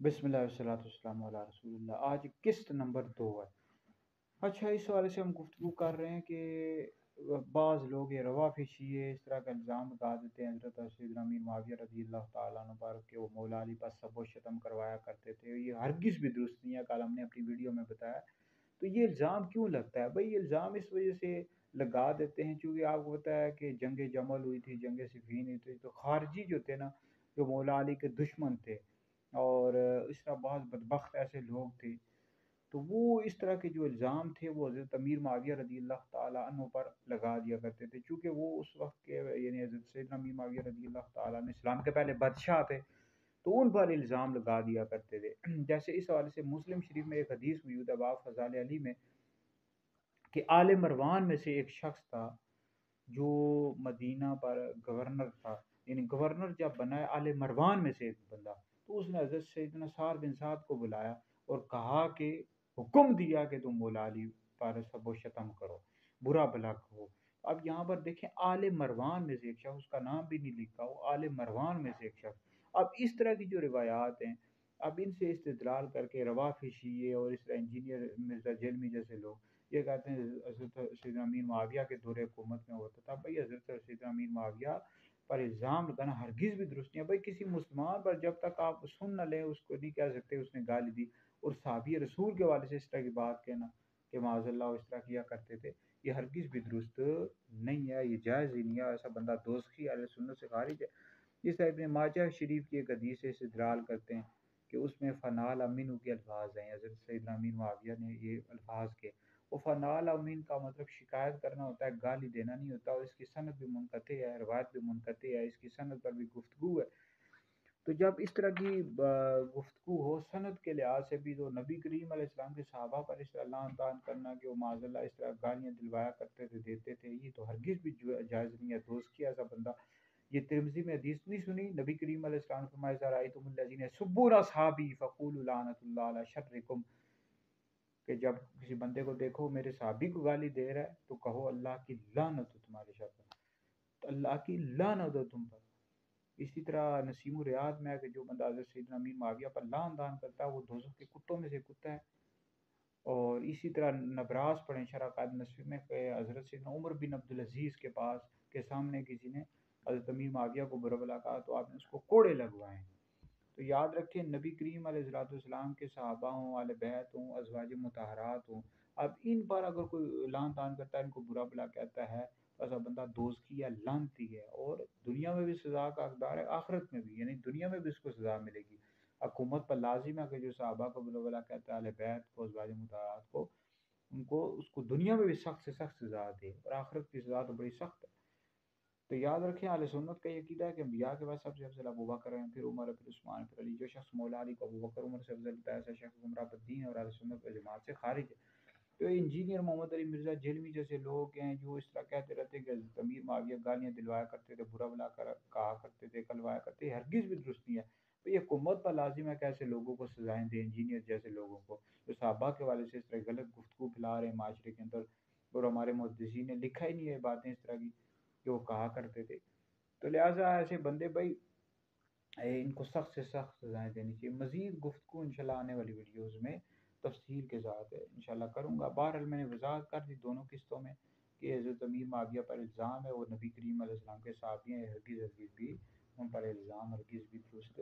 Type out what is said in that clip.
बिस्मिल्लाह वस्सलातु वस्सलामु अला रसूलिल्लाह। आज किस्त नंबर 2 है। अच्छा, इस वाले से हम गुफ्तगू कर रहे हैं कि बाज़ लोग ये रवाफ़ी शिये इस तरह का इल्ज़ाम लगा देते हैं हज़रत सैयदना अमीर मुआविया रज़ियल्लाहु ताला अन्हु पर कि वो मौला अली पर सब व शतम करवाया करते थे। ये हरगिज़ भी दुरुस्त नहीं है, कल हमने अपनी वीडियो में बताया। तो ये इल्ज़ाम क्यों लगता है? भई ये इल्ज़ाम इस वजह से लगा देते हैं चूँकि आपको पता है कि जंग जमल हुई थी, जंग सिफ़ीन हुई थी, तो खारजी जो थे ना, जो मौला अली के दुश्मन थे और इस तरह बहुत बदबख्त ऐसे लोग थे, तो वो इस तरह के जो इल्ज़ाम थे वो हज़रत अमीर मुआविया रज़ियल्लाहु ताला अन्हु पर लगा दिया करते थे। चूँकि वो उस वक़्त के यानी हज़रत सैयदना अमीर मुआविया रज़ियल्लाहु ताला अन्हु इस्लाम के पहले बादशाह थे, तो उन पर इल्ज़ाम लगा दिया करते थे। जैसे इस हवाले से मुस्लिम शरीफ में एक हदीस मौजूद है बाब फ़ज़ाइल अली में कि आले मरवान में से एक शख्स था जो मदीना पर गवर्नर था, यानी गवर्नर जब बना है आले मरवान में से एक बंदा, तो उसने हज़रत सैयदना साद बिन साद को बुलाया और कहा कि हुक्म दिया कि तुम मौला अली पर सब शतम करो, बुरा भला कहो। अब यहाँ पर देखें आले मरवान में से एक शख्स, उसका नाम भी नहीं लिखा, वो आले मरवान में से एक शख्स। अब इस तरह की जो रिवायात हैं, अब इनसे इस्तिदलाल करके रवाफ़ी शिये और इस तरह इंजीनियर मिर्ज़ा जेलमी जैसे लोग ये कहते हैं हज़रत सैयदना अमीर मुआविया के दौरे हुकूमत में होता था। भाई हज़रत सैयदना अमीर मुआविया पर इल्ज़ाम लगाना हरगिज़ भी दुरुस्त नहीं है। भाई किसी मुसलमान पर जब तक आप सुन ना लें उसको नहीं कह सकते उसने गाली दी, और सहाबी रसूल के हवाले से इस तरह की बात कहना कि माज़अल्लाह वो इस तरह किया करते थे, ये हरगिज़ भी दुरुस्त नहीं है, ये जायज़ ही नहीं है। ऐसा बंदा दोज़खी अहले सुन्नत से खारिज है। इस तरह इब्न माजा शरीफ की एक हदीस से इस्तिदलाल करते हैं कि उसमें फ़नाल अमीन के अल्फाज हैं, हज़रत सैयदना अमीर मुआविया ने ये अल्फाज के, वो फ़नाल अमीन का मतलब शिकायत करना होता है, गाली देना नहीं होता, और इसकी सनद भी मुनक़ती है, रिवायत भी मुनक़ती है, इसकी सनद पर भी गुफ्तगू है। तो जब इस तरह की गुफ्तगू हो सनद के लिहाज से भी, तो नबी करीम अलैहिस्सलाम के सहाबा पर इस तरह लान तान करना कि वो माज़अल्लाह इस तरह गालियाँ दिलवाया करते थे, देते थे, ये तो हरगिज़ भी जायज़ नहीं है। दोस्त की ऐसा बंदा, ये तिरमिज़ी में हदीस नहीं सुनी, नबी करीम अलैहिस्सलाम ने फरमाया इज़ा रअयतुमुल्लज़ीना यसुब्बूना असहाबी फ़क़ूलू लानतुल्लाहि अला शर्रिकुम, कि जब किसी बंदे को देखो मेरे सहाबी को गाली दे रहा है तो कहो अल्लाह की लानत हो तुम्हारे शर पर, तो अल्लाह की लानत हो तुम पर। इसी तरह नसीम रियाद में है कि जो बंदा हज़रत सैयदना अमीर मुआविया पर लान तान करता है वो दोज़ख के कुत्तों में से कुत्ता है। और इसी तरह नबरास पढ़ें शरह कायद नस्वी में कि हज़रत सैयदना उमर बिन अब्दुल अज़ीज़ के पास के सामने किसी ने हज़रत अमीर मुआविया को बुरा भला कहा तो आपने उसको कोड़े लगवाए। तो याद रखें नबी करीम अलैहिस्सलाम के सहाबा हों, आले बैत हों, अज़वाज मुतहरात हों, अब इन पर अगर कोई लान तान करता है, इनको बुरा भला कहता है, तो ऐसा बंदा दोज़खी है, लानती है, और दुनिया में भी सज़ा का हकदार है, आखिरत में भी, यानी दुनिया में भी उसको सज़ा मिलेगी। हुकूमत पर लाजिम है कि जो सहाबा को बुरा भला कहता है, आले बैत को, अज़वाज मुतहरात को, उनको उसको दुनिया में भी सख्त से सख्त सज़ा दे, और आखिरत की सज़ा तो बड़ी सख्त है। तो याद रखें अहले सुन्नत का ये अकीदा है कि अंबिया के बाद सबसे अफजल अबू बकर हैं, फिर उमर, फिर उस्मान, फिर अली। जो शख्स मौला अली को अबू बकर उमर से अफजल होता है, ऐसा शख्स गुमराह बद्दीन है और अहले सुन्नत व जमात से खारिज है। तो इंजीनियर मोहम्मद अली मिर्ज़ा जेलमी जैसे लोग हैं जो इस तरह कहते रहते हैं कि हज़रत अमीर मुआविया गालियाँ दिलवाया करते थे, बुरा भला कहा करते थे, कहलवाया करते, हरगिज़ भी दुरुस्त नहीं है। तो ये हुकूमत पर लाजिम है कि ऐसे लोगों को सजाएँ दें, इंजीनियर जैसे लोगों को जो सहाबा के हवाले से इस तरह गलत गुफ्तगू फैला रहे हैं माशरे के अंदर, और हमारे मुहद्दिसीन ने लिखा ही नहीं है बातें इस तरह की कि वो कहा करते थे। तो लिहाजा ऐसे बंदे भाई इनको सख्त से सख्त सज़ाएँ देनी चाहिए। मज़ीद गुफ्तगू इंशाल्लाह आने वाली वीडियोज़ में तफ़सील के साथ इंशाल्लाह करूँगा। बहरहाल मैंने वज़ाहत कर दी दोनों किस्तों में कि हज़रत अमीर मुआविया पर इल्ज़ाम है, वो नबी करीम अलैहिस्सलाम के सहाबी हैं, हरगिज़ हरगिज़ भी उन पर इल्ज़ाम हरगिज़ भी दुरुस्त